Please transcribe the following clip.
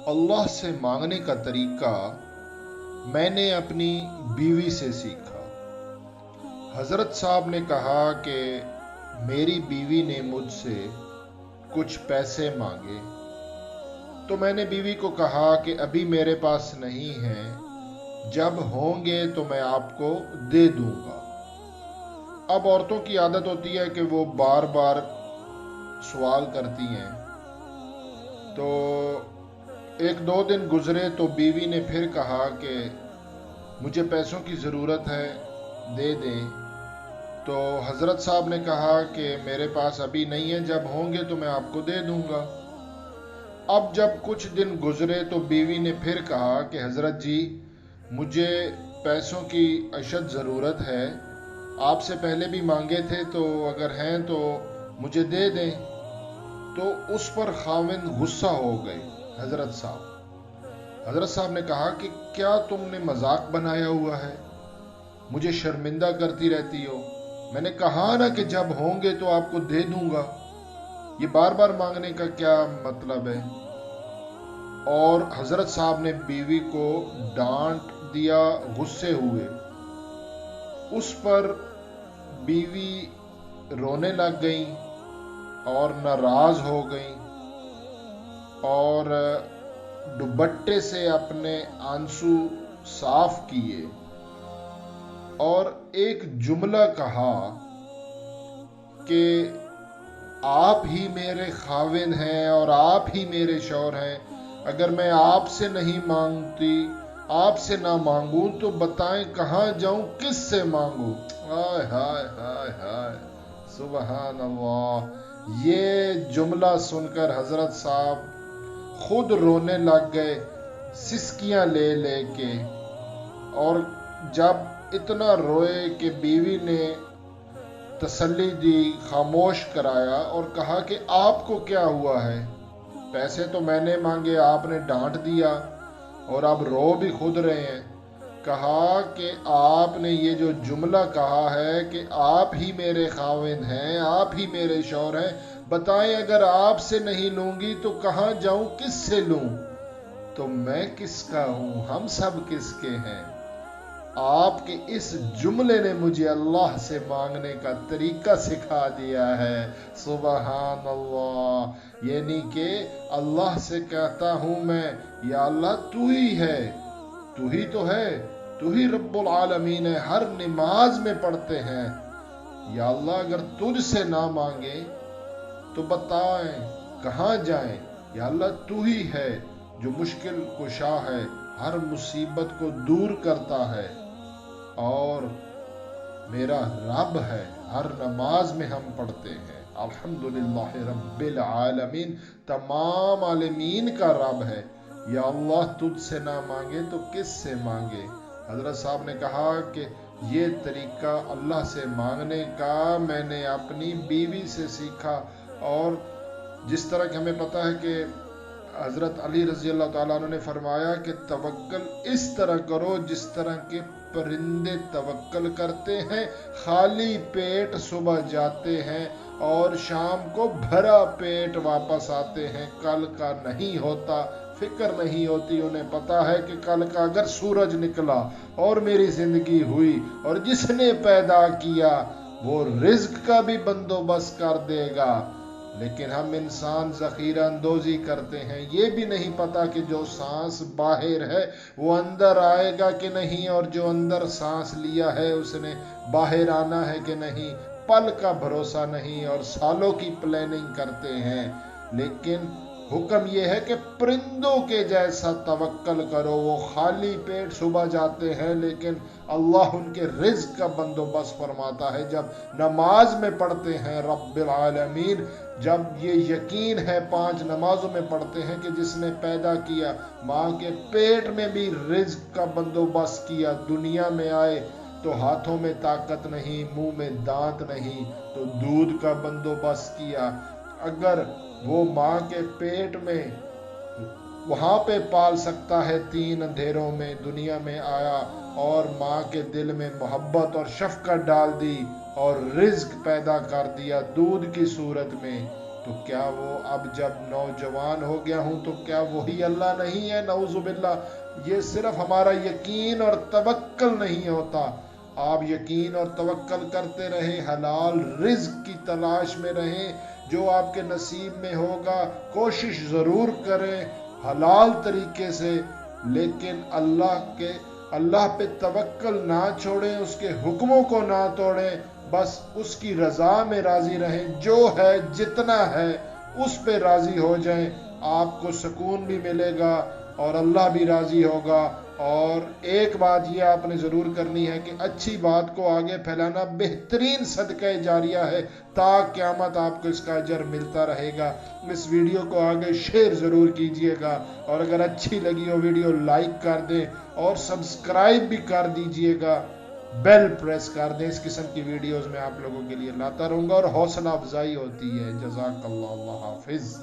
اللہ سے مانگنے کا طریقہ میں نے اپنی بیوی سے سیکھا۔ حضرت صاحب نے کہا کہ میری بیوی نے مجھ سے کچھ پیسے مانگے تو میں نے بیوی کو کہا کہ ابھی میرے پاس نہیں ہیں، جب ہوں گے تو میں آپ کو دے دوں گا۔ اب عورتوں کی عادت ہوتی ہے کہ وہ بار بار سوال کرتی ہیں، تو ایک دو دن گزرے تو بیوی نے پھر کہا کہ مجھے پیسوں کی ضرورت ہے، دے دیں۔ تو حضرت صاحب نے کہا کہ میرے پاس ابھی نہیں ہے، جب ہوں گے تو میں آپ کو دے دوں گا۔ اب جب کچھ دن گزرے تو بیوی نے پھر کہا کہ حضرت جی مجھے پیسوں کی اشد ضرورت ہے، آپ سے پہلے بھی مانگے تھے، تو اگر ہیں تو مجھے دے دیں۔ تو اس پر خاوند غصہ ہو گئے۔ حضرت صاحب نے کہا کہ کیا تم نے مذاق بنایا ہوا ہے، مجھے شرمندہ کرتی رہتی ہو؟ میں نے کہا نا کہ جب ہوں گے تو آپ کو دے دوں گا، یہ بار بار مانگنے کا کیا مطلب ہے؟ اور حضرت صاحب نے بیوی کو ڈانٹ دیا، غصے ہوئے اس پر۔ بیوی رونے لگ گئیں اور ناراض ہو گئیں اور دوپٹے سے اپنے آنسو صاف کیے اور ایک جملہ کہا کہ آپ ہی میرے خاوند ہیں اور آپ ہی میرے شوہر ہیں، اگر میں آپ سے نہیں مانگتی، آپ سے نہ مانگوں تو بتائیں کہاں جاؤں، کس سے مانگوں؟ ہائے ہائے ہائے ہائے، سبحان اللہ۔ یہ جملہ سن کر حضرت صاحب خود رونے لگ گئے، سسکیاں لے لے کے، اور جب اتنا روئے کہ بیوی نے تسلی دی، خاموش کرایا اور کہا کہ آپ کو کیا ہوا ہے؟ پیسے تو میں نے مانگے، آپ نے ڈانٹ دیا اور اب رو بھی خود رہے ہیں۔ کہا کہ آپ نے یہ جو جملہ کہا ہے کہ آپ ہی میرے خاوند ہیں، آپ ہی میرے شوہر ہیں، بتائیں اگر آپ سے نہیں لوں گی تو کہاں جاؤں، کس سے لوں؟ تو میں کس کا ہوں، ہم سب کس کے ہیں؟ آپ کے اس جملے نے مجھے اللہ سے مانگنے کا طریقہ سکھا دیا ہے۔ سبحان اللہ۔ یعنی کہ اللہ سے کہتا ہوں میں، یا اللہ تو ہی ہے، تو ہی تو ہے، تو ہی رب العالمین ہے، ہر نماز میں پڑھتے ہیں۔ یا اللہ اگر تجھ سے نہ مانگے تو بتائیں کہاں جائیں؟ یا اللہ تو ہی ہے جو مشکل کشا ہے، ہر مصیبت کو دور کرتا ہے اور میرا رب ہے، ہر نماز میں ہم پڑھتے ہیں الحمدللہ رب العالمین، تمام عالمین کا رب ہے۔ یا اللہ تجھ سے نہ مانگے تو کس سے مانگے؟ حضرت صاحب نے کہا کہ یہ طریقہ اللہ سے مانگنے کا میں نے اپنی بیوی سے سیکھا، اور جس طرح کہ ہمیں پتہ ہے کہ حضرت علی رضی اللہ تعالیٰ عنہ نے فرمایا کہ توکل اس طرح کرو جس طرح کے پرندے توکل کرتے ہیں، خالی پیٹ صبح جاتے ہیں اور شام کو بھرا پیٹ واپس آتے ہیں، کل کا نہیں ہوتا، فکر نہیں ہوتی، انہیں پتا ہے کہ کل کا اگر سورج نکلا اور میری زندگی ہوئی اور جس نے پیدا کیا وہ رزق کا بھی بندوبست کر دے گا۔ لیکن ہم انسان ذخیرہ اندوزی کرتے ہیں، یہ بھی نہیں پتا کہ جو سانس باہر ہے وہ اندر آئے گا کہ نہیں، اور جو اندر سانس لیا ہے اس نے باہر آنا ہے کہ نہیں، پل کا بھروسہ نہیں اور سالوں کی پلاننگ کرتے ہیں۔ لیکن حکم یہ ہے کہ پرندوں کے جیسا توکل کرو، وہ خالی پیٹ صبح جاتے ہیں لیکن اللہ ان کے رزق کا بندوبست فرماتا ہے۔ جب نماز میں پڑھتے ہیں رب العالمین، جب یہ یقین ہے 5 نمازوں میں پڑھتے ہیں کہ جس نے پیدا کیا، ماں کے پیٹ میں بھی رزق کا بندوبست کیا، دنیا میں آئے تو ہاتھوں میں طاقت نہیں، منہ میں دانت نہیں، تو دودھ کا بندوبست کیا۔ اگر وہ ماں کے پیٹ میں وہاں پہ پال سکتا ہے 3 اندھیروں میں، دنیا میں آیا اور ماں کے دل میں محبت اور شفقت ڈال دی اور رزق پیدا کر دیا دودھ کی صورت میں، تو کیا وہ اب جب نوجوان ہو گیا ہوں تو کیا وہی اللہ نہیں ہے؟ نعوذ باللہ۔ یہ صرف ہمارا یقین اور توکل نہیں ہوتا، آپ یقین اور توکل کرتے رہیں، حلال رزق کی تلاش میں رہیں، جو آپ کے نصیب میں ہوگا کوشش ضرور کریں حلال طریقے سے، لیکن اللہ پہ توکل نہ چھوڑیں، اس کے حکموں کو نہ توڑیں، بس اس کی رضا میں راضی رہیں، جو ہے جتنا ہے اس پہ راضی ہو جائیں، آپ کو سکون بھی ملے گا اور اللہ بھی راضی ہوگا۔ اور ایک بات یہ آپ نے ضرور کرنی ہے کہ اچھی بات کو آگے پھیلانا بہترین صدقہ جاریہ ہے، تا قیامت آپ کو اس کا اجر ملتا رہے گا۔ اس ویڈیو کو آگے شیئر ضرور کیجئے گا، اور اگر اچھی لگی ہو ویڈیو لائک کر دیں اور سبسکرائب بھی کر دیجئے گا، بیل پریس کر دیں۔ اس قسم کی ویڈیوز میں آپ لوگوں کے لیے لاتا رہوں گا اور حوصلہ افزائی ہوتی ہے۔ جزاک اللہ، اللہ حافظ۔